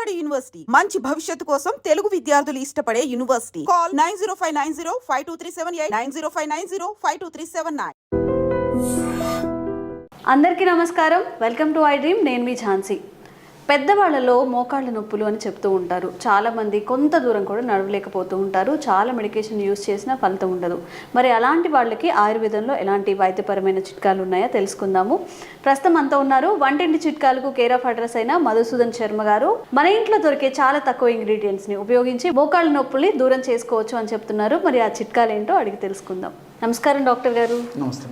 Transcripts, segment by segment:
Vijayawada university మంచి భవిష్యత్తు కోసం తెలుగు విద్యార్థులు ఇష్టపడే యూనివర్సిటీ. కాల్ 9059052378 9059052379. అందరికీ నమస్కారం. Welcome to I dream. నేను మీ ఝాన్సీ. పెద్దవాళ్ళలో మోకాళ్ళ నొప్పులు అని చెప్తూ ఉంటారు. చాలామంది కొంత దూరం కూడా నడవలేకపోతూ ఉంటారు. చాలా మెడికేషన్ యూస్ చేసినా ఫలితం ఉండదు. మరి అలాంటి వాళ్ళకి ఆయుర్వేదంలో ఎలాంటి వైద్యపరమైన చిట్కాలు ఉన్నాయో తెలుసుకుందాము. ప్రస్తుతం అంతా ఉన్నారు వంటింటి చిట్కాలకు కేర్ ఆఫ్ అడ్రస్ అయిన మధుసూదన్ శర్మ గారు. మన ఇంట్లో దొరికే చాలా తక్కువ ఇంగ్రీడియంట్స్ని ఉపయోగించి మోకాళ్ళ నొప్పుల్ని దూరం చేసుకోవచ్చు అని చెప్తున్నారు. మరి ఆ చిట్కాలు ఏంటో అడిగి తెలుసుకుందాం. నమస్కారం డాక్టర్ గారు. నమస్తే.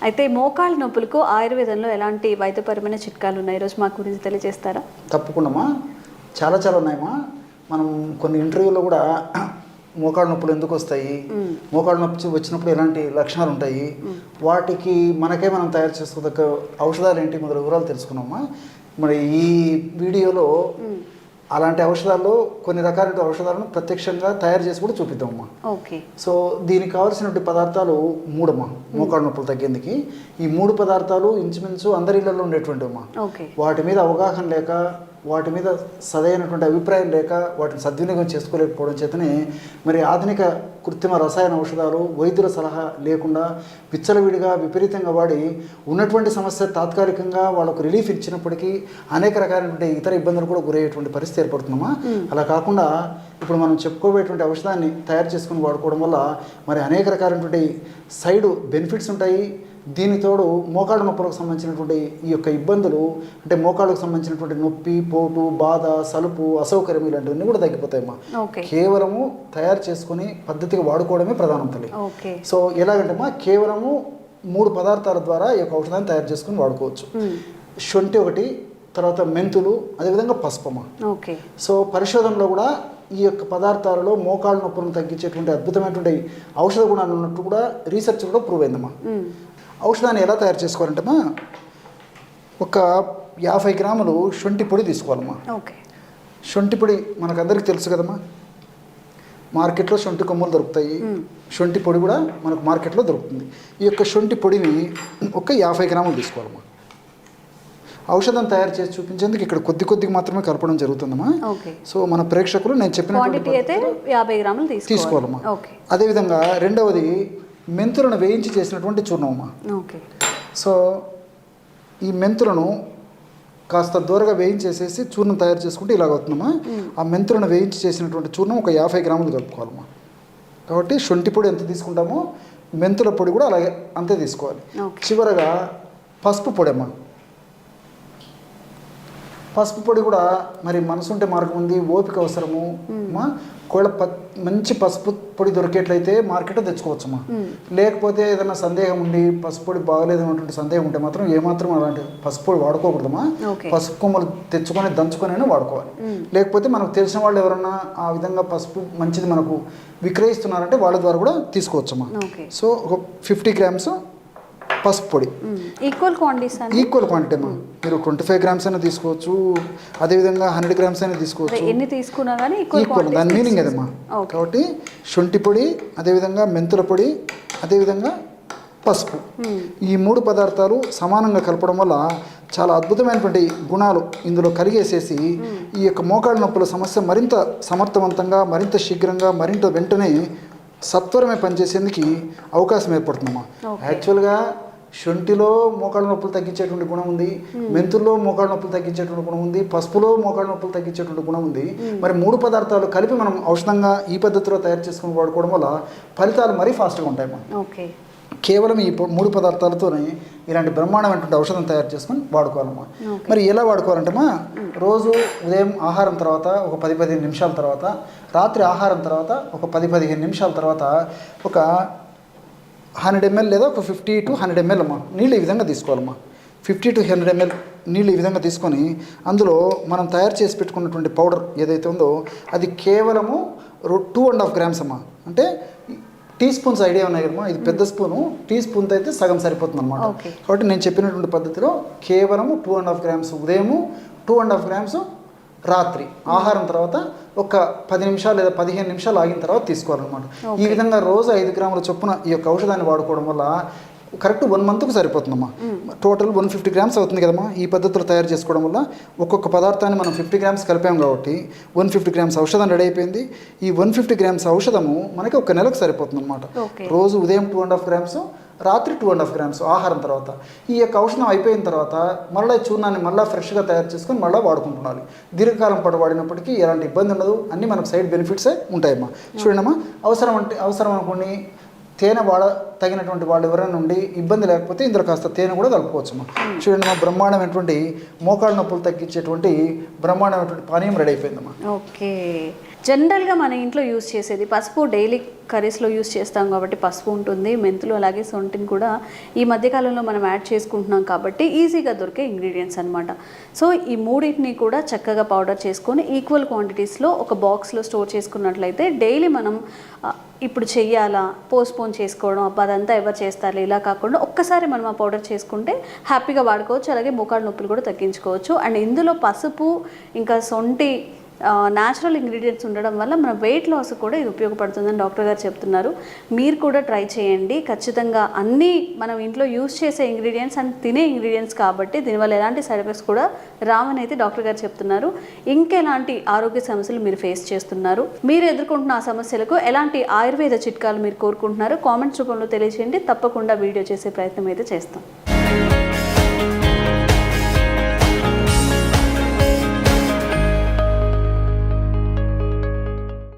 అయితే మోకాళ్ళ నొప్పులకు ఆయుర్వేదంలో ఎలాంటి వైద్యపరమైన చిట్కాలు ఉన్నాయి, ఈరోజు మా గురించి తెలియజేస్తారా? తప్పకుండా చాలా ఉన్నాయమ్మా. మనం కొన్ని ఇంటర్వ్యూలో కూడా మోకాళ్ళ నొప్పులు ఎందుకు వస్తాయి, మోకాళ్ళ నొప్పి వచ్చినప్పుడు ఎలాంటి లక్షణాలు ఉంటాయి, వాటికి మనకే మనం తయారు చేసుకోదగ్గ ఔషధాలు ఏంటి మొదలు వివరాలు తెలుసుకున్నామా. మరి ఈ వీడియోలో అలాంటి ఔషధాల్లో కొన్ని రకాల ఔషధాలను ప్రత్యక్షంగా తయారు చేసి కూడా చూపిద్దామమ్మా. ఓకే. సో దీనికి కావాల్సినటువంటి పదార్థాలు మూడమ్మా. మోకాళ్ళ నొప్పులు తగ్గేందుకు ఈ 3 పదార్థాలు ఇంచుమించు అందరి ఇళ్లలో ఉండేటువంటివమ్మా. వాటి మీద అవగాహన లేక, వాటి మీద సరైనటువంటి అభిప్రాయం లేక, వాటిని సద్వినియోగం చేసుకోలేకపోవడం చేతనే మరి ఆధునిక కృత్రిమ రసాయన ఔషధాలు వైద్యుల సలహా లేకుండా విచ్చలవిడిగా విపరీతంగా వాడి ఉన్నటువంటి సమస్య తాత్కాలికంగా వాళ్ళకు రిలీఫ్ ఇచ్చినప్పటికీ అనేక రకాలైనటువంటి ఇతర ఇబ్బందులు కూడా గురయ్యేటువంటి పరిస్థితి ఏర్పడుతున్నామా. అలా కాకుండా ఇప్పుడు మనం చెప్పుకోబోయేటువంటి ఔషధాన్ని తయారు చేసుకుని వాడుకోవడం వల్ల మరి అనేక రకాలైనటువంటి సైడ్ బెనిఫిట్స్ ఉంటాయి. దీనితోడు మోకాళ్ళ నొప్పులకు సంబంధించినటువంటి ఈ యొక్క ఇబ్బందులు, అంటే మోకాళ్ళకు సంబంధించినటువంటి నొప్పి, పోటు, బాధ, సలుపు, అసౌకర్యం ఇలాంటివన్నీ కూడా తగ్గిపోతాయమ్మా. కేవలము తయారు చేసుకుని పద్ధతిగా వాడుకోవడమే ప్రధానం తల్లి. సో ఎలాగంటే కేవలము 3 పదార్థాల ద్వారా ఈ యొక్క ఔషధాన్ని తయారు చేసుకుని వాడుకోవచ్చు. శొంఠి ఒకటి, తర్వాత మెంతులు, అదేవిధంగా పసుపమ్మ. సో పరిశోధనలో కూడా ఈ యొక్క పదార్థాలలో మోకాళ్ళ నొప్పులను తగ్గించేటువంటి అద్భుతమైనటువంటి ఔషధ గుణాలు ఉన్నట్టు కూడా రీసెర్చ్ కూడా ప్రూవ్ అయిందమ్మా. ఔషధాన్ని ఎలా తయారు చేసుకోవాలంటేమా, ఒక 50 గ్రాములు శొంఠి పొడి తీసుకోవాలమ్మా. శొంఠి పొడి మనకందరికీ తెలుసు కదమ్మా, మార్కెట్లో శొంఠి కొమ్మలు దొరుకుతాయి. శొంఠి పొడి కూడా మనకు మార్కెట్లో దొరుకుతుంది. ఈ యొక్క శొంఠి పొడిని ఒక 50 గ్రాములు తీసుకోవాలమ్మా. ఔషధం తయారు చేసి చూపించేందుకు ఇక్కడ కొద్దిగా మాత్రమే కలపడం జరుగుతుందమ్మా. సో మన ప్రేక్షకులు నేను చెప్పిన 50 గ్రాములు తీసుకోవాలమ్మా. అదేవిధంగా రెండవది మెంతులను వేయించి చేసినటువంటి చూర్ణం అమ్మా. సో ఈ మెంతులను కాస్త దూరగా వేయించేసేసి చూర్ణం తయారు చేసుకుంటే ఇలాగ అవుతుందమ్మా. ఆ మెంతులను వేయించి చేసినటువంటి చూర్ణం ఒక 50 గ్రాములు కలుపుకోవాలమ్మా. కాబట్టి శొంఠి పొడి ఎంత తీసుకుంటామో మెంతుల పొడి కూడా అలాగే అంతే తీసుకోవాలి. చివరగా పసుపు పొడి అమ్మా. పసుపు పొడి కూడా మరి మనసుంటే మార్గం ఉంది, ఓపిక అవసరము అమ్మా. ఒకవేళ మంచి పసుపు పొడి దొరికేట్లయితే మార్కెట్లో తెచ్చుకోవచ్చమ్మా. లేకపోతే ఏదైనా సందేహం ఉండి పసుపు పొడి బాగలేదన్నటువంటి సందేహం ఉంటే మాత్రం ఏమాత్రం అలాంటి పసుపు పొడి వాడుకోకూడదమ్మా. పసుపు కొమ్మలు తెచ్చుకొని దంచుకొని వాడుకోవాలి. లేకపోతే మనకు తెలిసిన వాళ్ళు ఎవరన్నా ఆ విధంగా పసుపు మంచిది మనకు విక్రయిస్తున్నారంటే వాళ్ళ ద్వారా కూడా తీసుకోవచ్చమ్మా. సో ఒక 50 గ్రామ్స్ పసుపు పొడి ఈక్వల్ క్వాంటిటీ అమ్మా. మీరు 25 గ్రామ్స్ అయినా తీసుకోవచ్చు, అదేవిధంగా 100 గ్రామ్స్ అయినా తీసుకోవచ్చు. ఎన్ని తీసుకున్నా కానీ ఈక్వల్, దాని మీనింగ్ అదమ్మా. కాబట్టి శొంఠి పొడి, అదేవిధంగా మెంతుల పొడి, అదేవిధంగా పసుపు, ఈ 3 పదార్థాలు సమానంగా కలపడం వల్ల చాలా అద్భుతమైనటువంటి గుణాలు ఇందులో కలిగేసేసి ఈ యొక్క మోకాళ్ళ నొప్పుల సమస్య మరింత సమర్థవంతంగా, మరింత శీఘ్రంగా, మరింత వెంటనే సత్వరమే పనిచేసేందుకు అవకాశం ఏర్పడుతుందమ్మా. యాక్చువల్గా శొంఠిలో మోకాళ్ళ నొప్పులు తగ్గించేటువంటి గుణం ఉంది, మెంతుల్లో మోకాళ్ళ నొప్పులు తగ్గించేటువంటి గుణం ఉంది, పసుపులో మోకాళ్ళ నొప్పులు తగ్గించేటువంటి గుణం ఉంది. మరి 3 పదార్థాలు కలిపి మనం ఔషధంగా ఈ పద్ధతిలో తయారు చేసుకుని వాడుకోవడం వల్ల ఫలితాలు మరీ ఫాస్ట్గా ఉంటాయమ్మా. కేవలం ఈ 3 పదార్థాలతోనే ఇలాంటి బ్రహ్మాండమైనటువంటి ఔషధం తయారు చేసుకొని వాడుకోవాలమ్మా. మరి ఎలా వాడుకోవాలంటేమా, రోజు ఉదయం ఆహారం తర్వాత ఒక 10-15 నిమిషాల తర్వాత, రాత్రి ఆహారం తర్వాత ఒక 10-15 నిమిషాల తర్వాత ఒక 100 ml లేదా ఒక 50 to 100 ml అమ్మా నీళ్ళు ఈ విధంగా తీసుకోవాలమ్మా. 50 to 100 ml నీళ్ళు ఈ విధంగా తీసుకొని అందులో మనం తయారు చేసి పెట్టుకున్నటువంటి పౌడర్ ఏదైతే ఉందో అది కేవలము 2.5 గ్రామ్స్ అమ్మా. అంటే టీ స్పూన్స్ ఐడియా ఉన్నాయి కదమ్మా, ఇది పెద్ద స్పూను, టీ స్పూన్తో అయితే సగం సరిపోతుంది అనమాట. కాబట్టి నేను చెప్పినటువంటి పద్ధతిలో కేవలము 2.5 గ్రామ్స్ ఉదయము, 2.5 గ్రామ్స్ రాత్రి ఆహారం తర్వాత ఒక 10 నిమిషాలు లేదా 15 నిమిషాలు ఆగిన తర్వాత తీసుకోవాలన్నమాట. ఈ విధంగా రోజు 5 గ్రాముల చొప్పున ఈ యొక్క ఔషధాన్ని వాడుకోవడం వల్ల కరెక్ట్ 1 మంత్కు సరిపోతుందమ్మా. టోటల్ 150 గ్రామ్స్ అవుతుంది కదమ్మా. ఈ పద్ధతిలో తయారు చేసుకోవడం వల్ల ఒక్కొక్క పదార్థాన్ని మనం 50 గ్రామ్స్ కలిపాం కాబట్టి 150 గ్రామ్స్ ఔషధం రెడీ అయిపోయింది. ఈ 150 గ్రామ్స్ ఔషధము మనకి 1 నెలకు సరిపోతుంది అనమాట. రోజు ఉదయం 2.5 గ్రామ్స్, రాత్రి 2.5 గ్రామ్స్ ఆహారం తర్వాత. ఈ యొక్క ఔషధం అయిపోయిన తర్వాత మళ్ళీ చూర్ణాన్ని మళ్ళీ ఫ్రెష్గా తయారు చేసుకొని మళ్ళీ వాడుకుంటున్నాలి. దీర్ఘకాలం పాటు వాడినప్పటికీ ఎలాంటి ఇబ్బంది ఉండదు, అన్నీ మనకు సైడ్ బెనిఫిట్సే ఉంటాయమ్మా. చూడండమ్మా, అవసరం అనుకోండి తేనె తగినటువంటి వాళ్ళు ఎవరైనా ఉండి ఇబ్బంది లేకపోతే ఇందులో కాస్త తేనె కూడా కలుపుకోవచ్చమ్మా. చూడండి మా బ్రహ్మాండమైనటువంటి మోకాళ్ళ నొప్పులు తగ్గించేటువంటి బ్రహ్మాండమైనటువంటి పానీయం రెడీ అయిపోయిందమ్మా. ఓకే, జనరల్గా మన ఇంట్లో యూస్ చేసేది పసుపు, డైలీ కర్రీస్లో యూస్ చేస్తాం కాబట్టి పసుపు ఉంటుంది, మెంతులు అలాగే సొంటిని కూడా ఈ మధ్యకాలంలో మనం యాడ్ చేసుకుంటున్నాం కాబట్టి ఈజీగా దొరికే ఇంగ్రీడియంట్స్ అనమాట. సో ఈ మూడింటిని కూడా చక్కగా పౌడర్ చేసుకొని ఈక్వల్ క్వాంటిటీస్లో ఒక బాక్స్లో స్టోర్ చేసుకున్నట్లయితే డైలీ మనం ఇప్పుడు చెయ్యాలా, పోస్ట్పోన్ చేసుకోవడం, అబ్బా అదంతా ఎవరు చేస్తారు ఇలా కాకుండా ఒక్కసారి మనం ఆ పౌడర్ చేసుకుంటే హ్యాపీగా వాడుకోవచ్చు. అలాగే మోకాళ్ళ నొప్పులు కూడా తగ్గించుకోవచ్చు. అండ్ ఇందులో పసుపు ఇంకా సొంటి న్యాచురల్ ఇంగ్రీడియంట్స్ ఉండడం వల్ల మన వెయిట్ లాస్ కూడా ఇది ఉపయోగపడుతుందని డాక్టర్ గారు చెప్తున్నారు. మీరు కూడా ట్రై చేయండి ఖచ్చితంగా. అన్నీ మనం ఇంట్లో యూస్ చేసే ఇంగ్రీడియంట్స్ అండ్ తినే ఇంగ్రీడియంట్స్ కాబట్టి దీనివల్ల ఎలాంటి సైడ్ ఎఫెక్ట్స్ కూడా రావని అయితే డాక్టర్ గారు చెప్తున్నారు. ఇంకెలాంటి ఆరోగ్య సమస్యలు మీరు ఫేస్ చేస్తున్నారు, మీరు ఎదుర్కొంటున్న ఆ సమస్యలకు ఎలాంటి ఆయుర్వేద చిట్కాలు మీరు కోరుకుంటున్నారు కామెంట్స్ రూపంలో తెలియజేయండి. తప్పకుండా వీడియో చేసే ప్రయత్నం అయితే చేస్తాం.